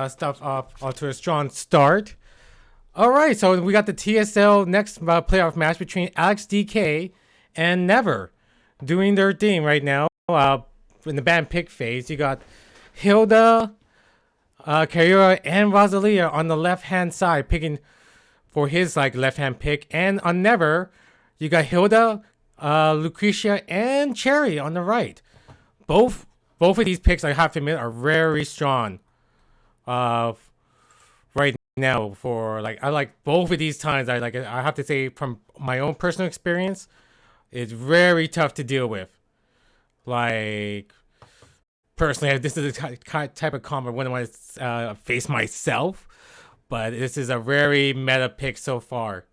stuff off to a strong start. All right, so we got the TSL next playoff match between AlexDK and Never doing their thing right now. In the band pick phase, you got Hilda, Carriera, and Rosalia on the left-hand side picking for his left-hand pick, and on Never, you got Hilda, Lucretia, and Cherry on the right. Both of these picks, I have to admit, are very strong. Right now, I like both of these times. I have to say, from my own personal experience, it's very tough to deal with. Like, personally, this is the type of combo I wouldn't want to face myself, but this is a very meta pick so far.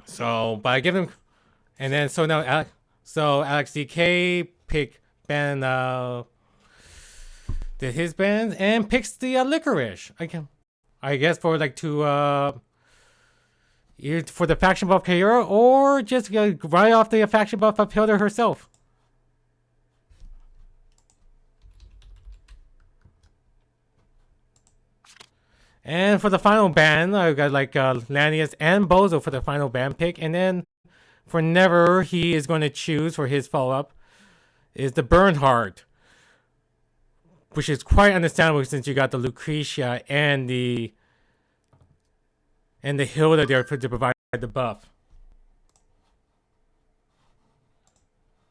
So, but I give him, and then so now, AlexDK pick Ben, did his band and picks the Licorice. I guess for either for the faction buff Carriera or just right off the faction buff of Hilda herself. And for the final ban, I got Lanius and Bozo for the final ban pick. And then for Never, he is going to choose for his follow-up is the Bernhardt, which is quite understandable since you got the Lucretia and the Hilda there to provide the buff.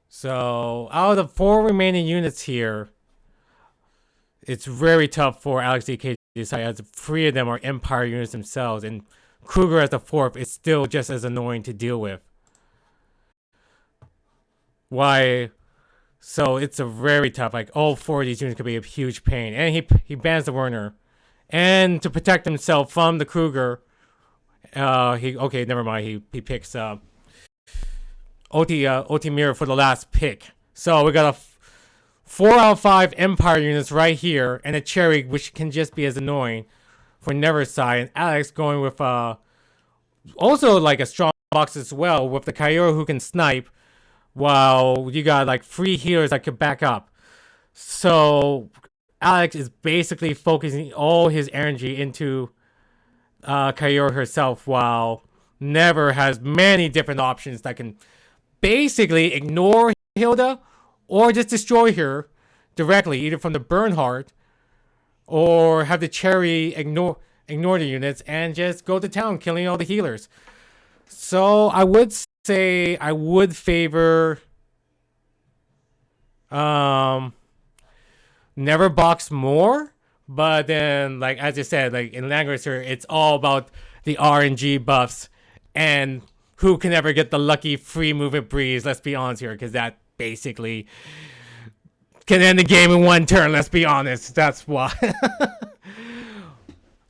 So out of the 4 remaining units here, it's very tough for AlexDK to decide, as 3 of them are Empire units themselves, and Kruger as the 4th is still just as annoying to deal with. Why? So it's a very tough. All 4 of these units could be a huge pain, and he bans the Werner, and to protect himself from the Kruger, never mind. He picks OT Mirror for the last pick. So we got a 4 out of 5 Empire units right here, and a Cherry, which can just be as annoying for Never's side. And Alex going with also a strong box as well with the Carriera who can snipe, while you got 3 healers that could back up. So Alex is basically focusing all his energy into Carriera herself, while Never has many different options that can basically ignore Hilda or just destroy her directly, either from the Bernhardt or have the Cherry ignore the units and just go to town killing all the healers. So I would say I would favor Never box more, but then as I said, in Langrisser, it's all about the RNG buffs and who can ever get the lucky free movement breeze. Let's be honest here, because that basically can end the game in 1 turn. Let's be honest, that's why.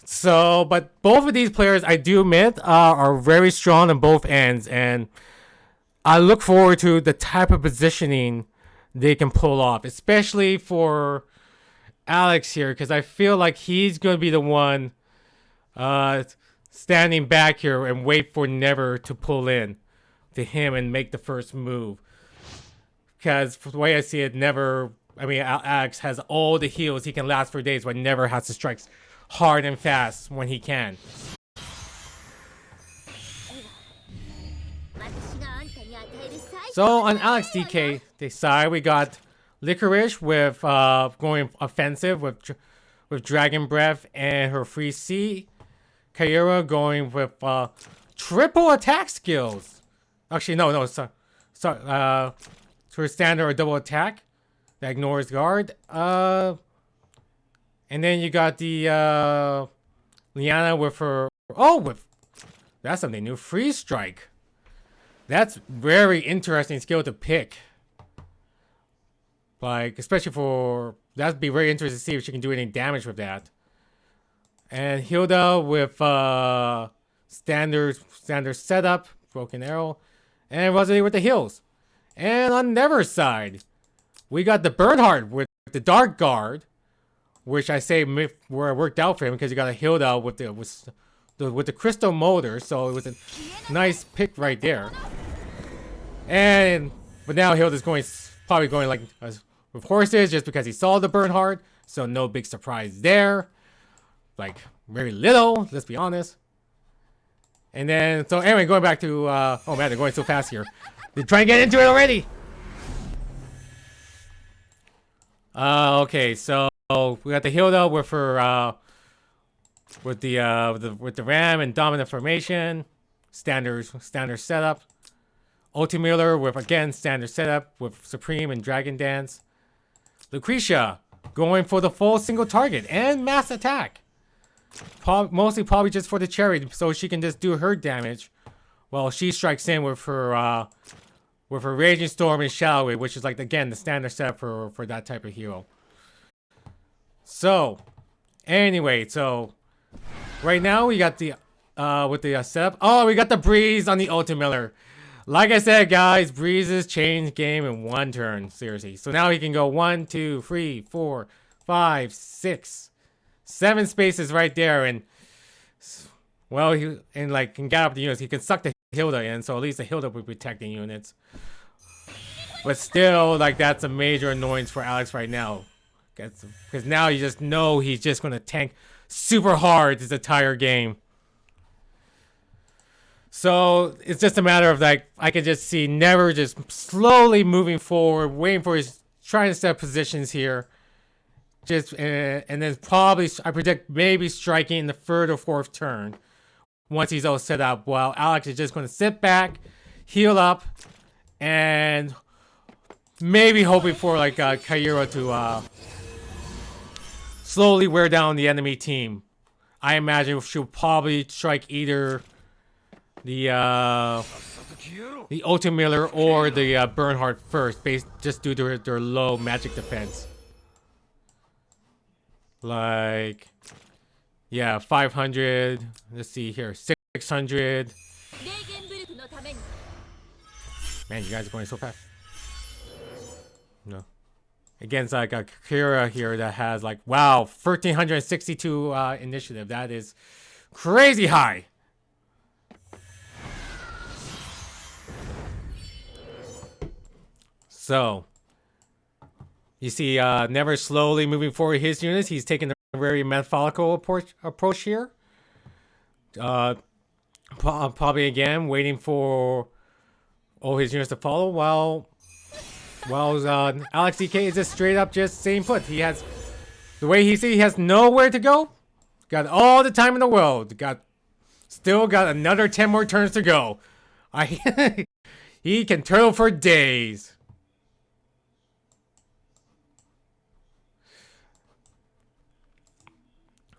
So, but both of these players, I do admit, are very strong on both ends, and I look forward to the type of positioning they can pull off, especially for Alex here, because I feel like he's going to be the one standing back here and wait for Never to pull in to him and make the first move. Because the way I see it, Alex has all the heals he can last for days, but Never has to strike hard and fast when he can. So on AlexDK side, we got Licorice with going offensive with Dragon Breath and her free C. Carriera going with triple attack skills. Actually, no, sorry. Her standard or double attack that ignores guard. And then you got the Liana with her. That's something new. Free strike. That's very interesting skill to pick. Especially for that'd be very interesting to see if she can do any damage with that. And Hilda with standard setup, broken arrow, and Rosalie with the heals. And on Never's side, we got the Bernhardt with the Dark Guard, which I say worked out for him because you got a Hilda with the crystal motor, so it was a nice pick right there. But now Hilda's probably going like with horses just because he saw the Bernhard. So no big surprise there. Like very little, let's be honest. And then, so anyway, going back to, oh man, they're going so fast here. They're trying to get into it already. Okay, so we got the Hilda with her, with the Ram and dominant formation, standard setup. Ultimiller with again standard setup with Supreme and Dragon Dance. Lucretia going for the full single target and mass attack. Mostly probably just for the cherry, so she can just do her damage, while she strikes in with her Raging Storm and Shadow Wave, which is like again the standard setup for that type of hero. So, anyway, so right now we got the with the setup. Oh, we got the Breeze on the Ultimiller. Like I said, guys, Breezes change game in one turn. Seriously. So now he can go 1, 2, 3, 4, 5, 6, 7 spaces right there, and well, he can get up the units. He can suck the Hilda in, so at least the Hilda will protect the units. But still, like that's a major annoyance for Alex right now, because now you just know he's just gonna tank super hard this entire game. So it's just a matter of like I can just see Never just slowly moving forward, waiting for his trying to set positions here. Just and then probably I predict maybe striking in the 3rd or 4th turn once he's all set up. While Alex is just going to sit back, heal up, and maybe hoping for like Kairo to slowly wear down the enemy team. I imagine she'll probably strike either the Ultimiller or the Bernhard first, just due to their low magic defense. Like, yeah, 500. Let's see here, 600. Man, you guys are going so fast. No. Against like a Kira here that has like, wow, 1,362 initiative. That is crazy high. So, you see Never slowly moving forward his units. He's taking a very methodical approach here. Probably again waiting for all his units to follow, while AlexDK is just straight up just staying put. He has, the way he sees, he has nowhere to go. Got all the time in the world. Still got another 10 more turns to go. He can turtle for days.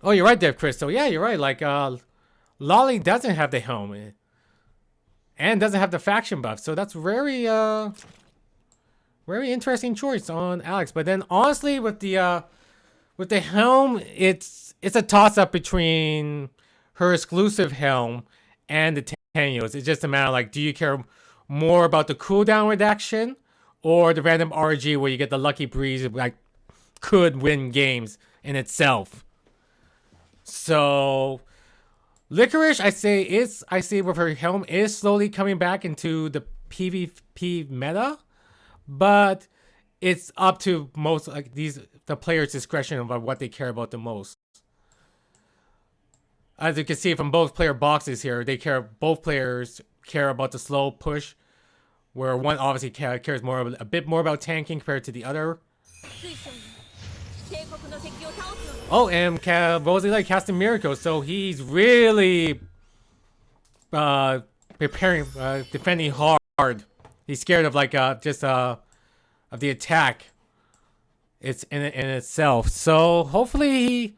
Oh, you're right there, Crystal. Yeah, you're right. Like, Lolly doesn't have the helm. And doesn't have the faction buff. So that's very interesting choice on Alex. But then, honestly, with the helm, it's a toss-up between her exclusive helm and the Tenios. It's just a matter of, like, do you care more about the cooldown reduction or the random RG where you get the lucky breeze, like, could win games in itself? So, Licorice, I see with her helm is slowly coming back into the PvP meta, but it's up to most like the players' discretion about what they care about the most. As you can see from both player boxes here, both players care about the slow push, where one obviously cares a bit more about tanking compared to the other. Oh, and Rosie like casting Miracle, so he's really preparing, defending hard. He's scared of like of the attack. It's in itself. So hopefully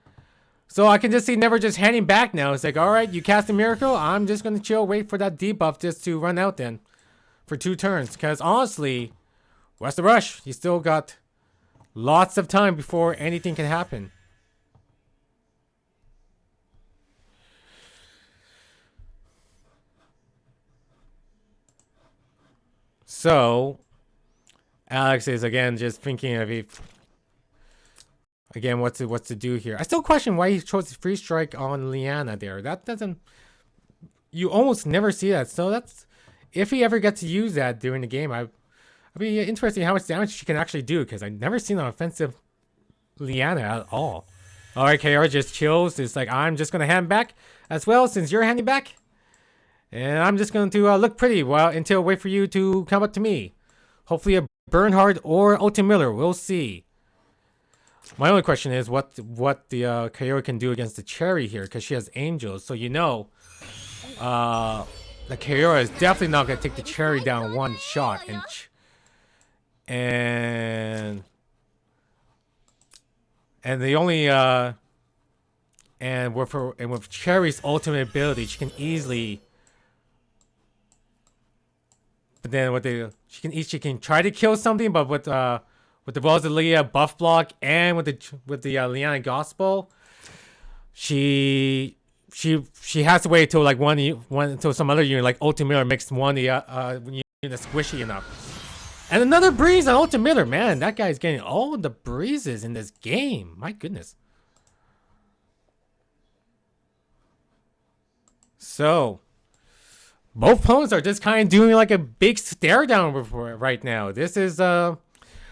so I can just see Never just handing back now. It's like, all right, you cast a Miracle. I'm just gonna chill, wait for that debuff just to run out then for 2 turns. Because honestly, what's the rush? You still got lots of time before anything can happen. So, Alex is again just thinking of what to do here. I still question why he chose Free Strike on Liana there. That doesn't, you almost never see that. So if he ever gets to use that during the game, I'd be interested how much damage she can actually do, because I've never seen an offensive Liana at all. Alright, KR just chills. It's like, I'm just going to hand back as well, since you're handing back. And I'm just going to look pretty until wait for you to come up to me. Hopefully a Bernhard or Ultimate Miller. We'll see. My only question is what the Kyora can do against the Cherry here, because she has Angels. So you know, the Kyora is definitely not going to take the Cherry down one shot. And the only and with Cherry's ultimate ability, she can easily. But then she can try to kill something, but with the Rosalia buff block and with the Liana Gospel, she has to wait till like one until some other unit like Ultimate makes one unit squishy enough. And another breeze on Ultimate, man, that guy's getting all the breezes in this game. My goodness. So both opponents are just kind of doing like a big stare down right now. This is I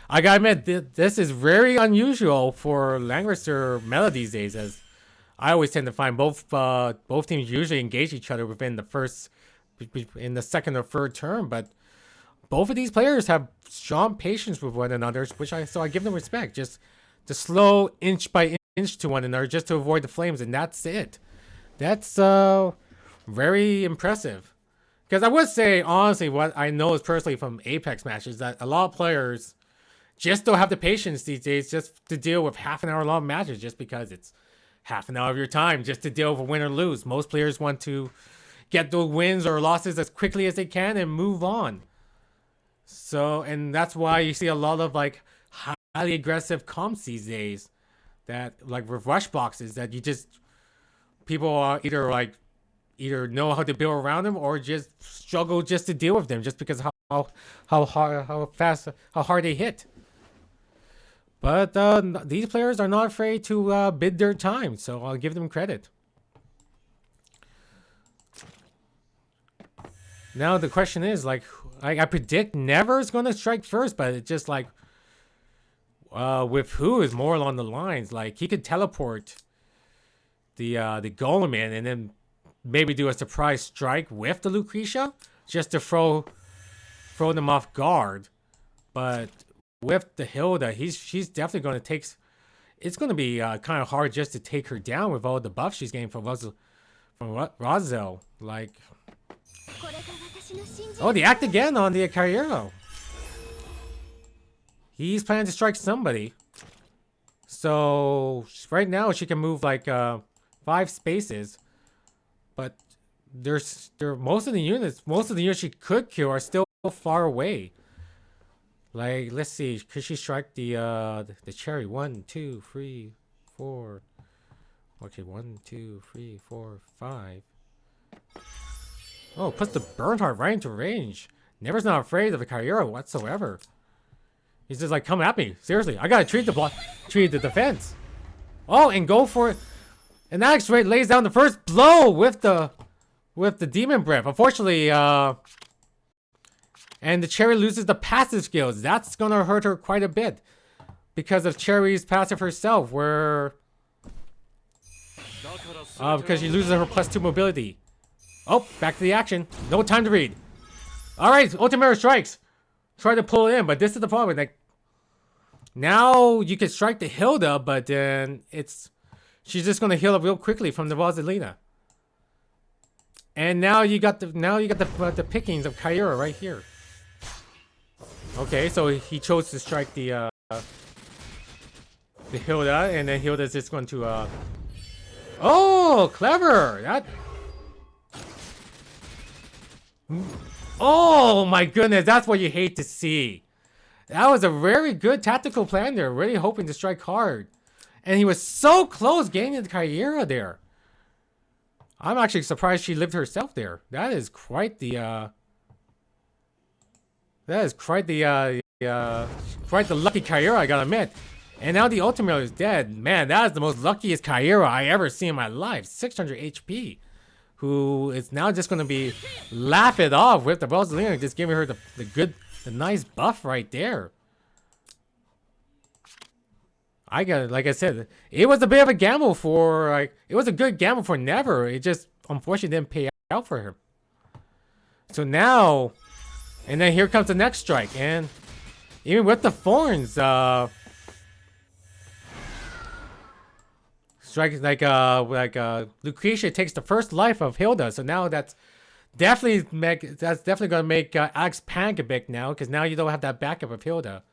gotta admit, this is very unusual for Langrisser Meta these days, as I always tend to find both teams usually engage each other in the second or third turn, but both of these players have strong patience with one another, so I give them respect. Just to slow inch by inch to one another just to avoid the flames, and that's it. That's very impressive. Because I would say, honestly, what I know is personally from Apex matches, that a lot of players just don't have the patience these days just to deal with half an hour long matches, just because it's half an hour of your time just to deal with a win or lose. Most players want to get those wins or losses as quickly as they can and move on. So, and that's why you see a lot of like highly aggressive comps these days, that like with rush boxes, that people are either know how to build around them or just struggle just to deal with them, just because how hard they hit. But these players are not afraid to bid their time, so I'll give them credit. Now the question is, like, I predict Never is going to strike first, but it's just like with who is more along the lines, like he could teleport the Golem in and then maybe do a surprise strike with the Lucretia just to throw them off guard. But with the Hilda, she's definitely going to take. It's going to be kind of hard just to take her down with all the buffs she's getting from Razel. Like, oh, the act again on the Carriero. He's planning to strike somebody. So right now she can move like 5 spaces. But most of the units she could kill are still far away. Like, let's see, could she strike the Cherry? 1, 2, 3, 4. Okay, 1, 2, 3, 4, 5. Oh, puts the Bernhard right into range. Never's not afraid of the Carriero whatsoever. He's just like, come at me. Seriously, I gotta treat the defense. Oh, and go for it. And Alex lays down the first blow with the Demon Breath. Unfortunately, and the Cherry loses the passive skills. That's gonna hurt her quite a bit because of Cherry's passive herself, where because she loses her +2 mobility. Oh, back to the action. No time to read. All right, Ultimate strikes. Try to pull it in, but this is the problem. Like, now you can strike the Hilda, but then she's just gonna heal up real quickly from the Rosalina. And now you got the pickings of Kyura right here. Okay, so he chose to strike the Hilda, and then Hilda's just going to oh, clever! Oh my goodness, that's what you hate to see. That was a very good tactical plan there, really hoping to strike hard. And he was so close getting into Kyura there. I'm actually surprised she lived herself there. That is quite the quite the lucky Kyura, I gotta admit. And now the Ultimate is dead. Man, that is the most luckiest Kyura I ever seen in my life. 600 HP. who is now just gonna be laugh it off with the Rosalina, just giving her the nice buff right there. Like I said, it was a bit of a gamble for, like, it was a good gamble for Never. It just unfortunately didn't pay out for her. So now, and then here comes the next strike, and even with the thorns, strike Lucretia takes the first life of Hilda. So now that's definitely gonna make Alex panic a bit now, because now you don't have that backup of Hilda.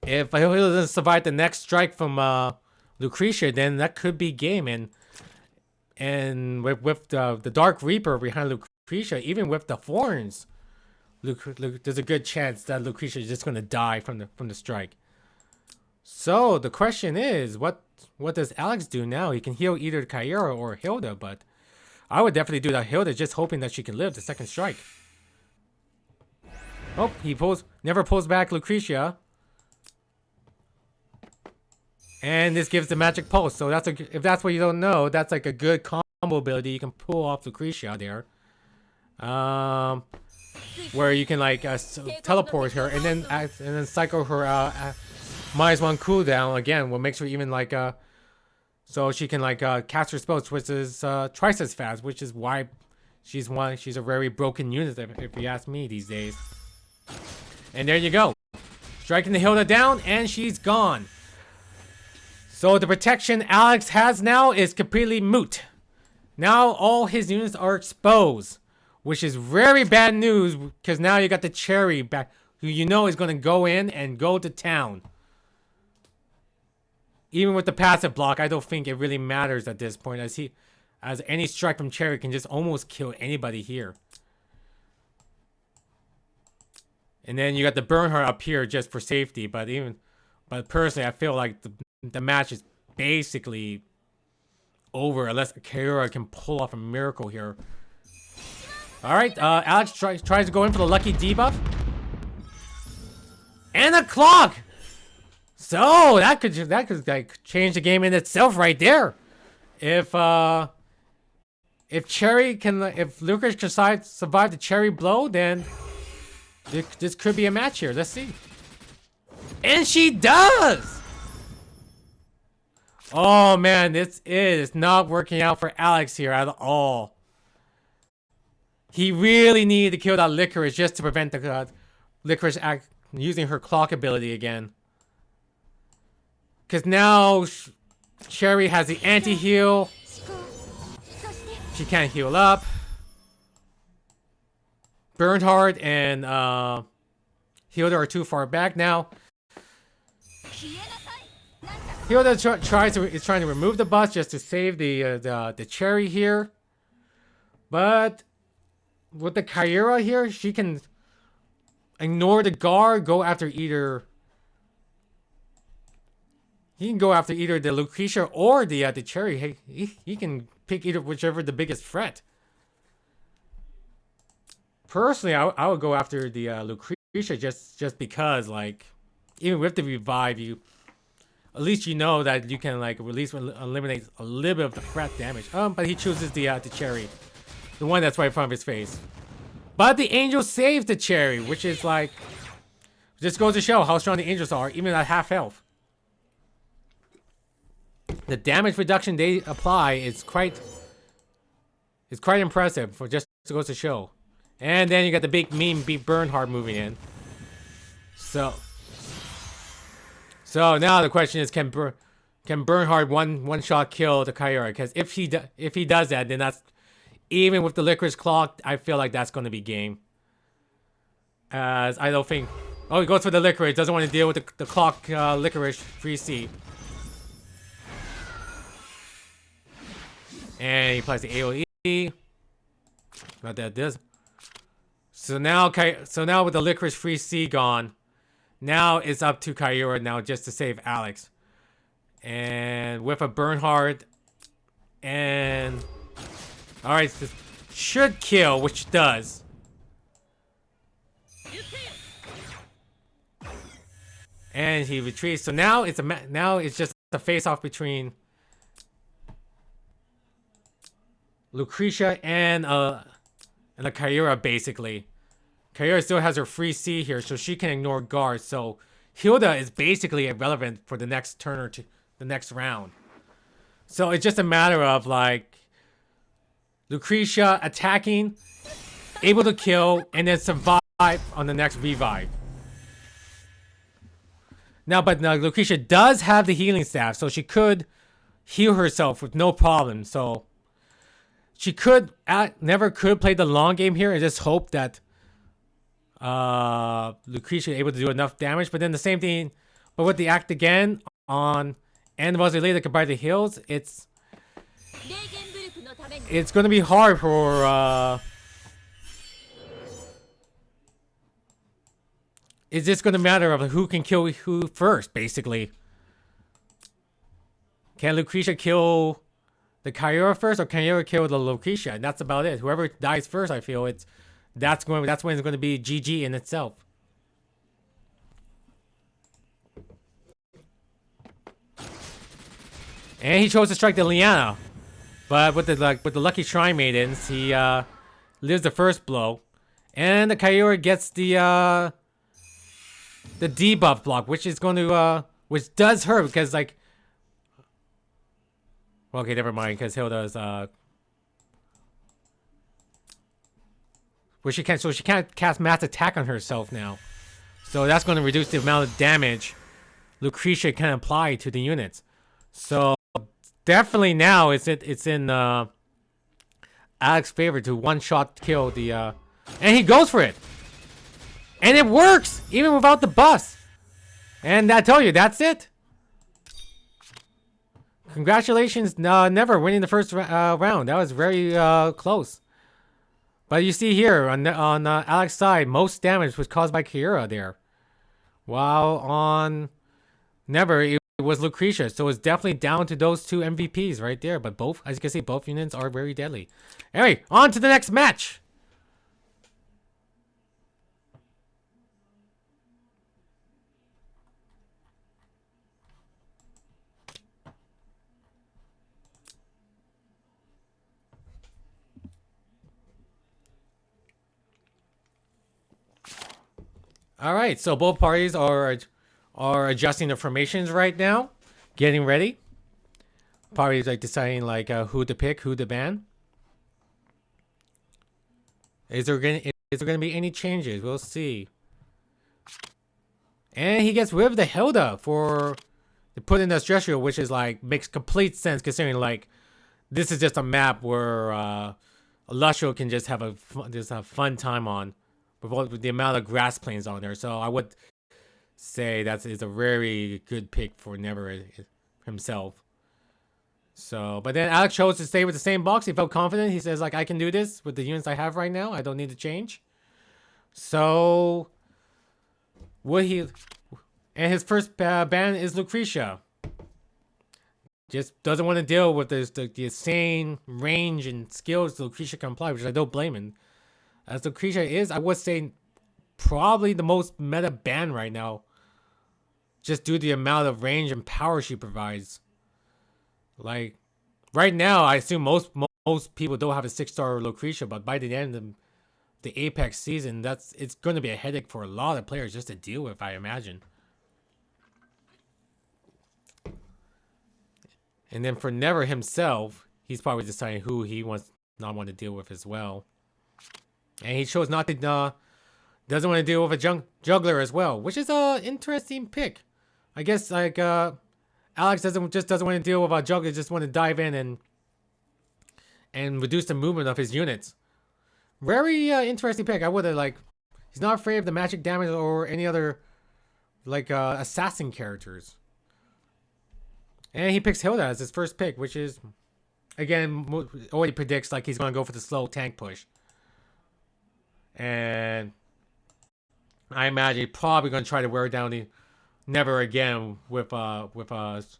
If Hilda doesn't survive the next strike from Lucretia, then that could be game. And with the Dark Reaper behind Lucretia, even with the thorns, there's a good chance that Lucretia is just gonna die from the strike. So the question is, what does Alex do now? He can heal either Kyra or Hilda, but I would definitely do that Hilda, just hoping that she can live the second strike. Oh, he never pulls back Lucretia. And this gives the magic pulse. So if that's what you don't know, that's like a good combo ability. You can pull off Lucretia there, where you can like teleport her and then cycle her -1 cooldown again, what makes her even like so she can like cast her spells, which is twice as fast, which is why she's a very broken unit if you ask me these days. And there you go, striking the Hilda down, and she's gone. So the protection Alex has now is completely moot. Now all his units are exposed, which is very bad news, because now you got the Cherry back, who you know is going to go in and go to town. Even with the passive block, I don't think it really matters at this point, as any strike from Cherry can just almost kill anybody here. And then you got the Bernhardt up here just for safety, but personally I feel like the match is basically over unless Kyra can pull off a miracle here. Alright, Alex tries to go in for the lucky debuff. And a clock! So that could like change the game in itself right there. If Lucas can survive the Cherry blow, then this could be a match here. Let's see. And she does! Oh man, this is not working out for Alex here at all. He really needed to kill that Licorice just to prevent the Licorice using her clock ability again. Because now Cherry has the anti-heal. She can't heal up. Bernhardt and Hilda are too far back now. Hilda is trying to remove the bus just to save the Cherry here. But with the Kyra here, she can ignore the guard, go after either. He can go after either the Lucretia or the Cherry. He can pick whichever the biggest threat. Personally, I would go after the Lucretia just because, like, even with the revive, at least you know that you can like eliminate a little bit of the threat damage. But he chooses the Cherry, the one that's right in front of his face. But the angel saves the Cherry, which is like, just goes to show how strong the angels are, even at half health. The damage reduction they apply is quite impressive, for just goes to show. And then you got the big mean Bernhardt moving in. So now the question is, can Bernhardt one shot kill the Kyra? Because if he does that, then that's, even with the Licorice clock, I feel like that's going to be game. As I don't think. Oh, he goes for the Licorice. Doesn't want to deal with the clock Licorice 3C. And he applies the AoE. Not that this. So now with the Licorice 3C gone, now it's up to Kyra now just to save Alex. And with a Bernhardt, and alright, this should kill, which does. And he retreats. So now it's just a face-off between Lucretia and a Kyura basically. Kyura still has her free C here, so she can ignore guards. So Hilda is basically irrelevant for the next turn or two, the next round. So it's just a matter of like Lucretia attacking, able to kill, and then survive on the next revive. Now, but now Lucretia does have the healing staff, so she could heal herself with no problem. So she could never could play the long game here and just hope that Lucretia is able to do enough damage. But then the same thing, but with the act again on and was related combined the heals, it's going to be hard for it's just going to matter of who can kill who first, basically. Can Lucretia kill the Kyura first, or can Kyura kill the Lucretia? And that's about it. Whoever dies first, I feel that's when it's going to be GG in itself. And he chose to strike the Liana, but with the Lucky Shrine Maidens, he lives the first blow, and the Kyura gets the debuff block, which is going to which does hurt because like. Well, okay, never mind, because Hilda's where she can't cast mass attack on herself now, so that's going to reduce the amount of damage Lucretia can apply to the units. So definitely now it's in Alex's favor to one-shot kill the and he goes for it, and it works even without the bus. And I tell you, that's it. Congratulations, Never winning the first round. That was very close. But you see here on Alex's side, most damage was caused by Kyura there, while on Never it was Lucretia. So it's definitely down to those two MVPs right there. But both, as you can see, both units are very deadly. Anyway, on to the next match. All right, so both parties are adjusting the formations right now, getting ready. Parties like deciding like who to pick, who to ban. Is there gonna be any changes? We'll see. And he gets rid of the Hilda for to put in the stress shield, which is like makes complete sense considering like this is just a map where Lusho can just have a fun time on. With the amount of grass plains on there, so I would say that is a very good pick for Never himself. So, but then Alex chose to stay with the same box. He felt confident. He says, like, I can do this with the units I have right now. I don't need to change. So, and his first ban is Lucretia. Just doesn't want to deal with the insane range and skills Lucretia can apply, which I don't blame him. As Lucretia is, I would say, probably the most meta ban right now. Just due to the amount of range and power she provides. Like, right now, I assume most people don't have a 6-star Lucretia, but by the end of the Apex season, it's going to be a headache for a lot of players just to deal with, I imagine. And then for Never himself, he's probably deciding who he not want to deal with as well. And he chose not to, doesn't want to deal with a juggler as well, which is a interesting pick. I guess like Alex doesn't want to deal with a juggler, just want to dive in and reduce the movement of his units. Very interesting pick. I would have like, he's not afraid of the magic damage or any other like assassin characters. And he picks Hilda as his first pick, which is again already predicts like he's gonna go for the slow tank push. And I imagine he's probably going to try to wear down the Never again with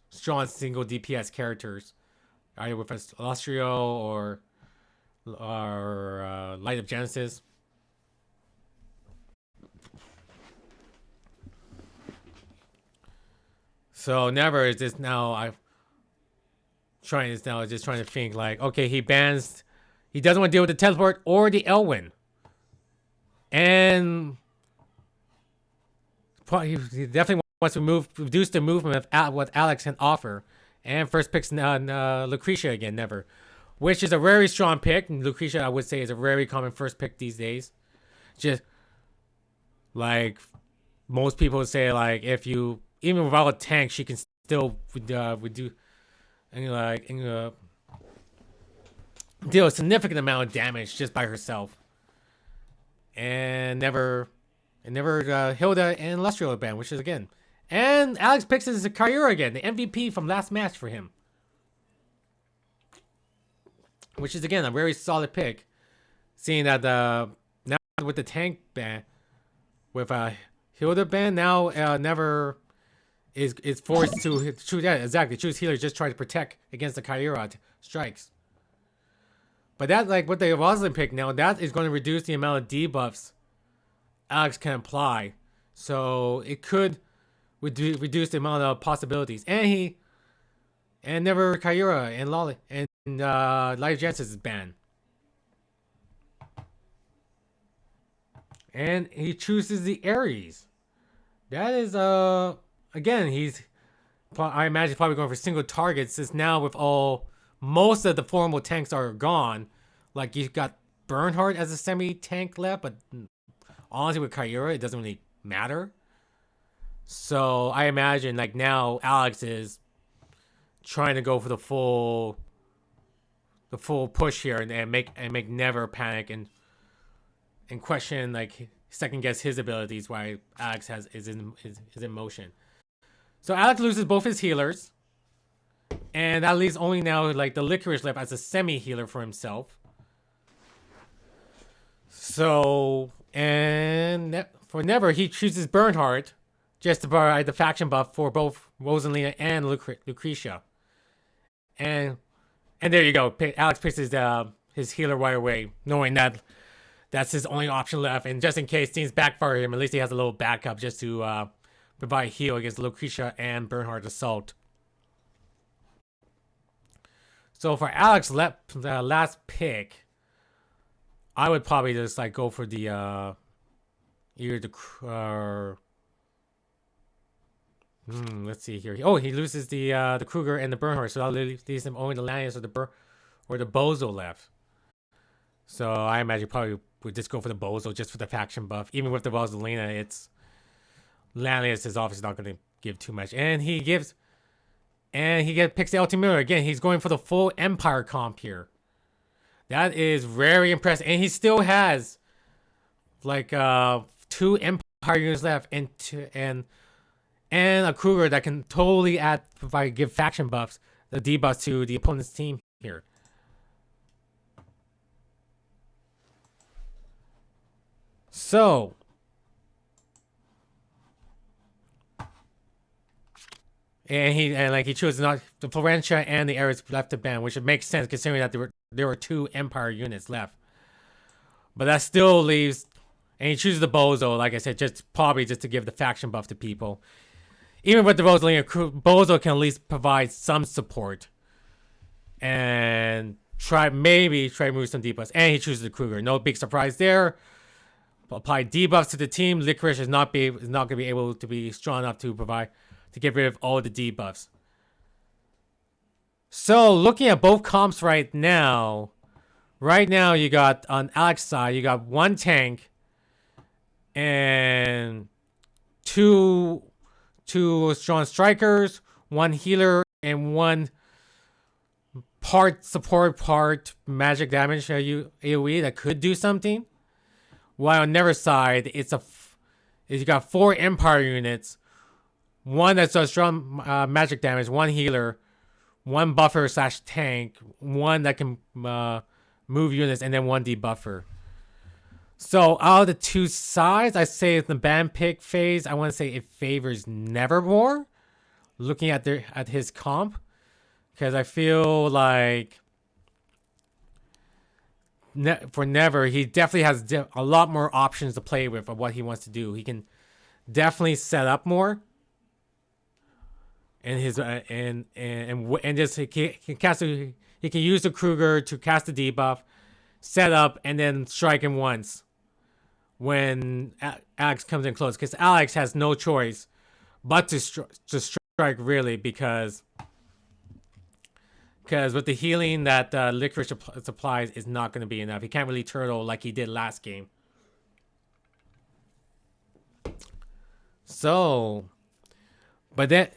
strong single DPS characters, either with Celestial or Light of Genesis. So Never is just trying to think like, okay, he bans He doesn't want to deal with the teleport or the Elwyn. And he definitely wants to reduce the movement of what Alex can offer. And first picks Lucretia again, never. Which is a very strong pick. Lucretia, I would say, is a very common first pick these days. Just like most people would say, like if you even without a tank, she can still do and deal a significant amount of damage just by herself. And never Hilda and Lustral band, which is again. And Alex picks his Kyura again, the MVP from last match for him. Which is again a very solid pick. Seeing that now with the tank ban, with Hilda ban, now never is forced to choose choose healer, just try to protect against the Kyura strikes. But that, like what the Rosalind pick now, that is going to reduce the amount of debuffs Alex can apply. So it could reduce the amount of possibilities. And never Kyura and Lolly and Light Jansen's ban. And he chooses the Ares. That is again, I imagine probably going for single targets, since now with most of the formable tanks are gone. Like you've got Bernhardt as a semi-tank left, but honestly with Kyura it doesn't really matter. So I imagine like now Alex is trying to go for the full push here and make Never panic and question, like second guess his abilities while Alex is in motion. So Alex loses both his healers, and that leaves only now like the Licorice left as a semi healer for himself. So and for Never, he chooses Bernhardt just to provide the faction buff for both Rosalina and Lucretia. And there you go. Alex picks his healer right away, knowing that that's his only option left. And just in case things backfire him, at least he has a little backup just to provide heal against Lucretia and Bernhardt Assault. So for Alex, the last pick, I would probably just like go for the either the let's see here. Oh, he loses the Kruger and the Bernhardt, so that leaves him only the Lanius or the Bozo left. So I imagine probably would just go for the Bozo just for the faction buff. Even with the Rosalina, it's Lanius is obviously not going to give too much, and he picks the Altimeter again. He's going for the full Empire comp here. That is very impressive, and he still has like 2 Empire units left, and a Kruger that can totally give faction buffs, the debuffs to the opponent's team here. So and he chose not the Florentia and the Ares left to ban, which makes sense considering that there were 2 Empire units left. But that still leaves, and he chooses the Bozo, like I said, probably just to give the faction buff to people. Even with the Rosalina, Bozo can at least provide some support and try to move some debuffs. And he chooses the Kruger. No big surprise there. Apply debuffs to the team. Licorice is not going to be able to be strong enough to get rid of all the debuffs. So looking at both comps right now you got on Alex's side, you got 1 tank and two strong strikers, 1 healer, and 1 part support, part magic damage AoE that could do something. While on Never's side, you got 4 Empire units, 1 that does strong magic damage, 1 healer, 1 buffer / tank, 1 that can move units, and then 1 debuffer. So out of the 2 sides, I say the ban pick phase, I want to say it favors Nevermore. Looking at his comp, because I feel like for Never, he definitely has a lot more options to play with of what he wants to do. He can definitely set up more, and his and just he can use the Kruger to cast the debuff, set up and then strike him once when Alex comes in close, because Alex has no choice but to strike, really, because with the healing that Licorice supplies is not going to be enough. He can't really turtle like he did last game. But then,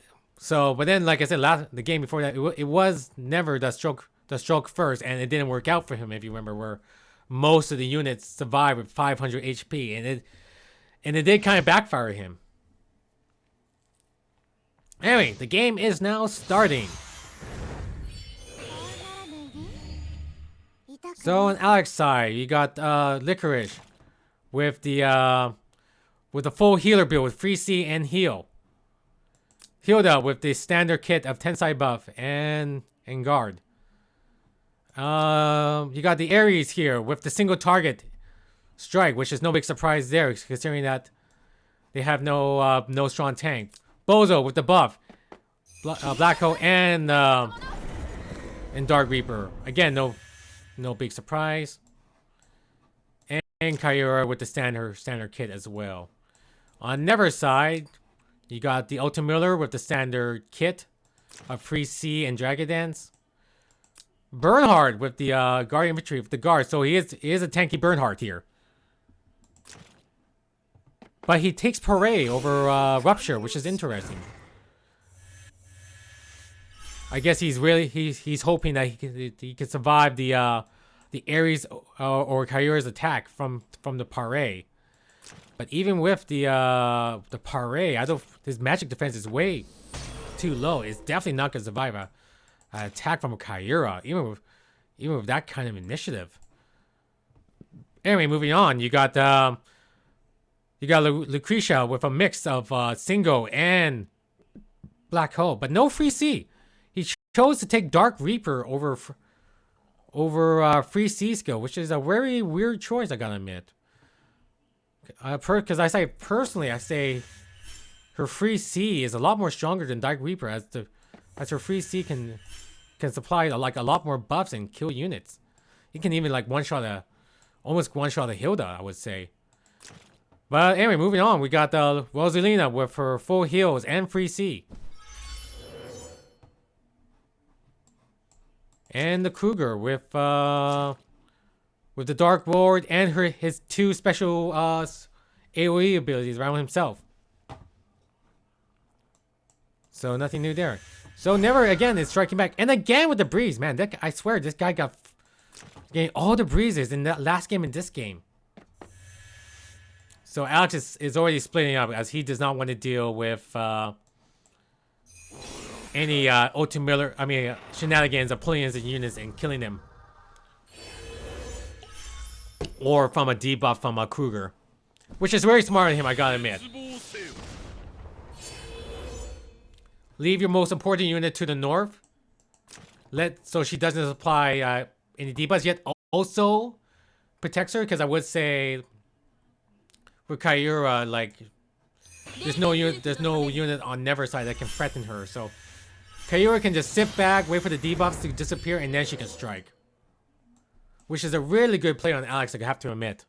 like I said, the game before that, it was never the stroke first, and it didn't work out for him. If you remember, where most of the units survived with 500 HP, and it did kind of backfire him. Anyway, the game is now starting. So on Alex's side, you got Licorice with the full healer build with free C and heal. Hilda with the standard kit of Tensai buff and guard. You got the Ares here with the single target strike, which is no big surprise there, considering that they have no strong tank. Bozo with the buff, Black Hole and Dark Reaper. Again, no big surprise. And Kyura with the standard kit as well. On Never's side, you got the Ultimiller with the standard kit of Free C and Dragon Dance. Bernhard with the Guardian Infantry with the guard. So he is a tanky Bernhard here. But he takes Parade over Rupture, which is interesting. I guess he's hoping that he can survive the Ares or Kyura's attack from the Parade. But even with the Parade, his magic defense is way too low. It's definitely not gonna survive an attack from a Kyura, even with that kind of initiative. Anyway, moving on, you got Lucretia with a mix of Singo and Black Hole, but no free C. He chose to take Dark Reaper over free C skill, which is a very weird choice, I gotta admit. Because I say her free C is a lot more stronger than Dark Reaper, as her free C can supply a lot more buffs and kill units. He can even almost one shot a Hilda, I would say. But anyway, moving on, we got the Rosalina with her full heals and free C. And the Kruger with the Dark Ward and his two special AoE abilities around himself. So nothing new there. So Never again is striking back, and again with the breeze, man. I swear this guy got getting all the breezes in that last game and this game. So Alex is already splitting up, as he does not want to deal with any shenanigans of pulling his units and killing them. Or from a debuff from a Kruger. Which is very smart of him, I gotta admit. Leave your most important unit to the north. So she doesn't apply any debuffs, yet also protects her, because I would say with Kyura, like, there's no unit on Never's side that can threaten her. So Kyura can just sit back, wait for the debuffs to disappear, and then she can strike. Which is a really good play on Alex, I have to admit.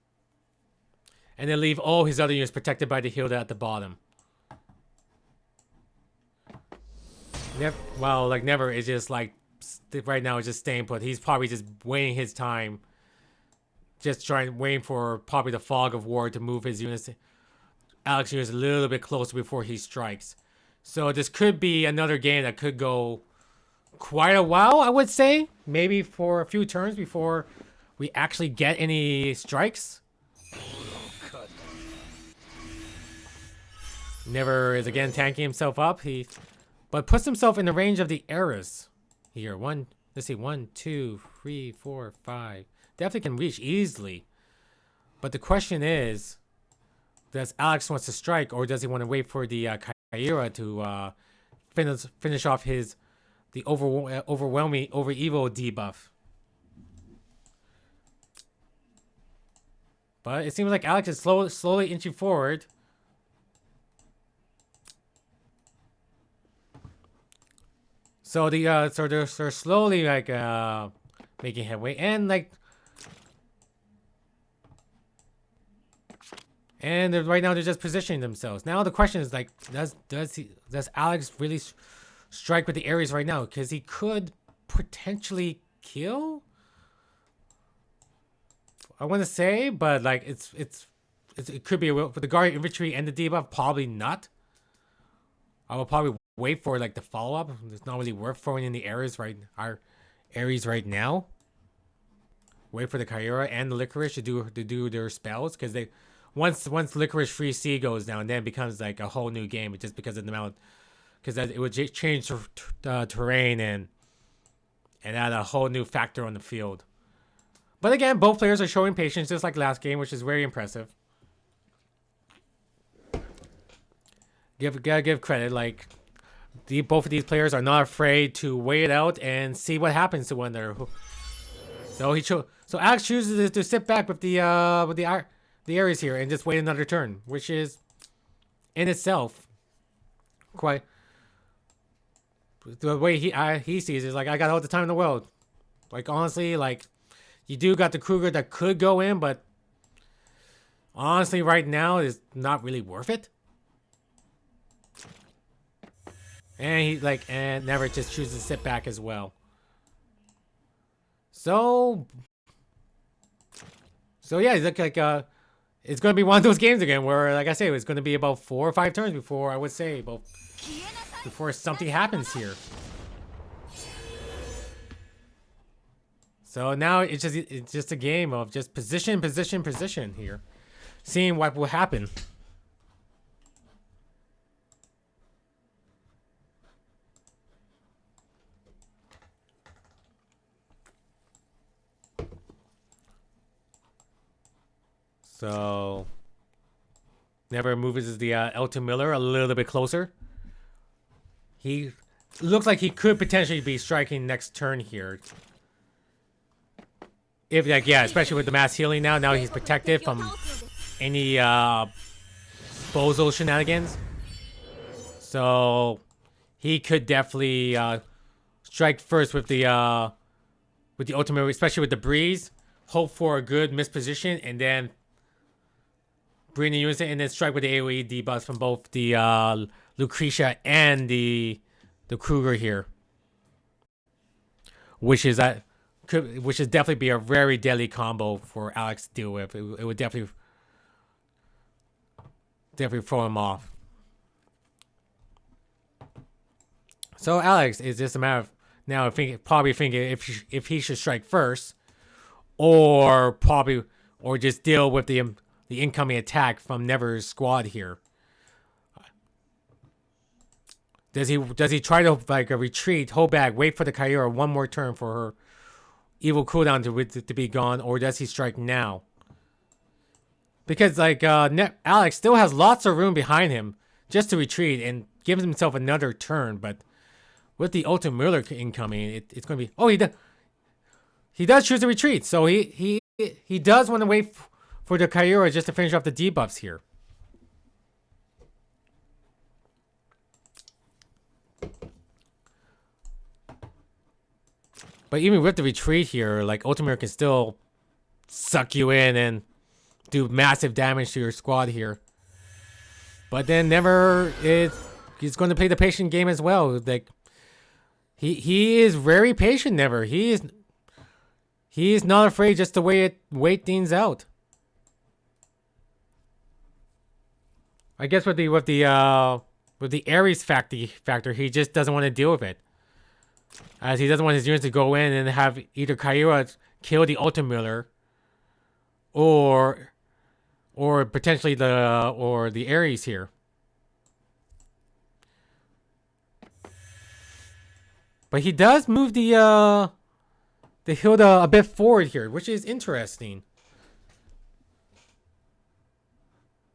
And then leave all his other units protected by the Hilda at the bottom. Never is just like, right now is just staying put. He's probably just waiting his time. Just waiting for probably the Fog of War to move his units. Alex units a little bit closer before he strikes. So this could be another game that could go quite a while, I would say. Maybe for a few turns before we actually get any strikes. Never is again tanking himself up. But puts himself in the range of the Eras here. Let's see, 1, 2, 3, 4, 5. Definitely can reach easily. But the question is, does Alex wants to strike, or does he want to wait for the Kyura to finish off the overwhelming over evil debuff? But it seems like Alex is slowly inching forward. So they're slowly making headway, and And right now they're just positioning themselves. Now the question is like, does Alex really strike with the Ares right now? Because he could potentially kill. I want to say, but like it could be for the guard infantry and the debuff. Probably not. I will probably wait for like the follow up. It's not really worth throwing in the Ares right now. Wait for the Kyura and the Licorice to do their spells, because they once Licorice Free C goes down, then it becomes like a whole new game. Just because of the amount, because it would change terrain and add a whole new factor on the field. But again, both players are showing patience, just like last game, which is very impressive. Gotta give credit, like both of these players are not afraid to wait it out and see what happens to one another. So Alex chooses to sit back with the Ares here and just wait another turn, which is in itself quite the way he sees it is like, I got all the time in the world. Like honestly, like you do got the Kruger that could go in, but honestly right now is not really worth it. And he and never just chooses to sit back as well. So yeah, it's like it's gonna be one of those games again where, like I say, it's gonna be about 4 or 5 turns before before something happens here. So now it's just a game of just position here, seeing what will happen. So never moves the Elton Miller a little bit closer. He looks like he could potentially be striking next turn here. If like, yeah, especially with the mass healing now. Now he's protected from any Bozo shenanigans. So he could definitely strike first with the ultimate, especially with the breeze. Hope for a good misposition and then bring the units in and then strike with the AoE debuffs from both the Lucretia and the Kruger here, which is definitely be a very deadly combo for Alex to deal with. It would definitely throw him off. So Alex is just a matter of now probably thinking if he should strike first, or just deal with the incoming attack from Never's squad here. Does he try to like a retreat, hold back, wait for the Kyura one more turn for her evil cooldown to be gone, or does he strike now? Because like Alex still has lots of room behind him just to retreat and give himself another turn, but with the Ultimate Miller incoming, it's going to be he does choose to retreat, so he does want to wait for the Kyura just to finish off the debuffs here. But even with the retreat here, like Ultimate can still suck you in and do massive damage to your squad here. But then he's going to play the patient game as well. Like he is very patient. Never he is not afraid just to wait things out. I guess with the Ares factor, he just doesn't want to deal with it, as he doesn't want his units to go in and have either Kyura kill the Ultimiller, or potentially the Ares here. But he does move the Hilda a bit forward here, which is interesting.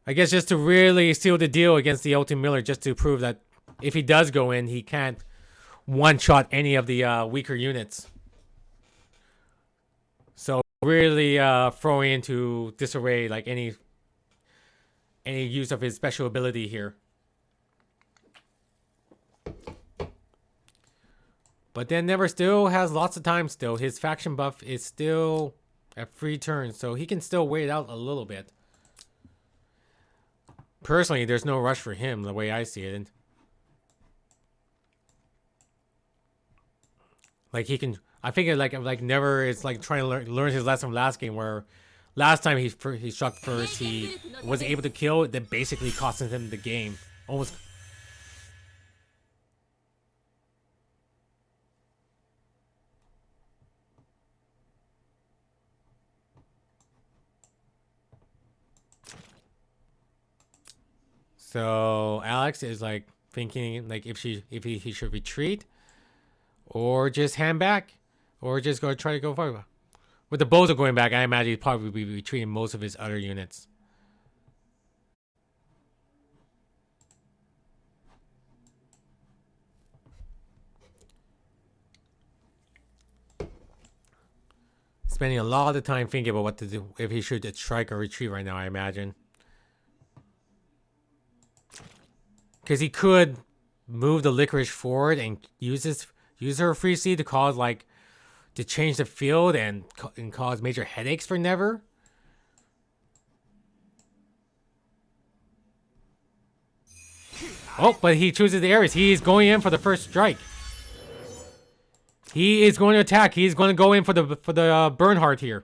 I guess just to really seal the deal against the Ultimate Miller, just to prove that if he does go in, he can't one-shot any of the weaker units. So really throwing into disarray like any use of his special ability here. But then Never still has lots of time still. His faction buff is still at 3 turns, so he can still wait out a little bit. personally, there's no rush for him the way I see it. And like he can, I think it like never. It's like trying to learn his lesson from last game, where last time he struck first, he wasn't able to kill. That basically costing him the game. Almost. So Alex is like thinking like if he should retreat or just hand back or just go try to go forward. With the bows are going back, I imagine he'd probably be retreating most of his other units. Spending a lot of time thinking about what to do, if he should strike or retreat right now, I imagine. Because he could move the licorice forward and use her free seed to cause like to change the field and cause major headaches for Never. Oh, but he chooses the Ares. He is going in for the first strike. He is going to attack. He's going to go in for the Bernhardt here.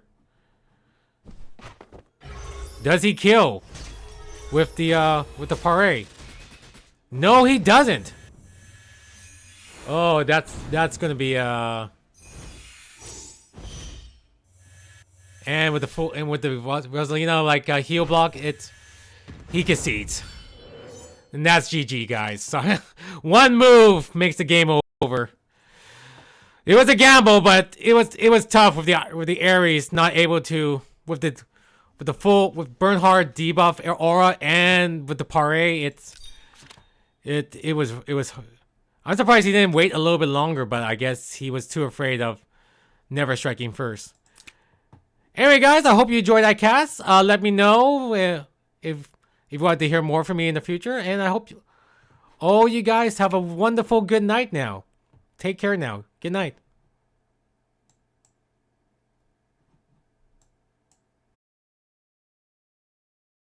Does he kill with the parade? No, he doesn't. Oh, that's gonna be and with the Rosalina like heal block, he concedes, and that's GG, guys. So one move makes the game over. It was a gamble, but it was tough with the Ares not able to with Bernhardt debuff aura and with the parade. It was. I'm surprised he didn't wait a little bit longer, but I guess he was too afraid of Never striking first. Anyway, guys, I hope you enjoyed that cast. Let me know if you want to hear more from me in the future, and I hope all you guys have a wonderful good night now. Take care now. Good night.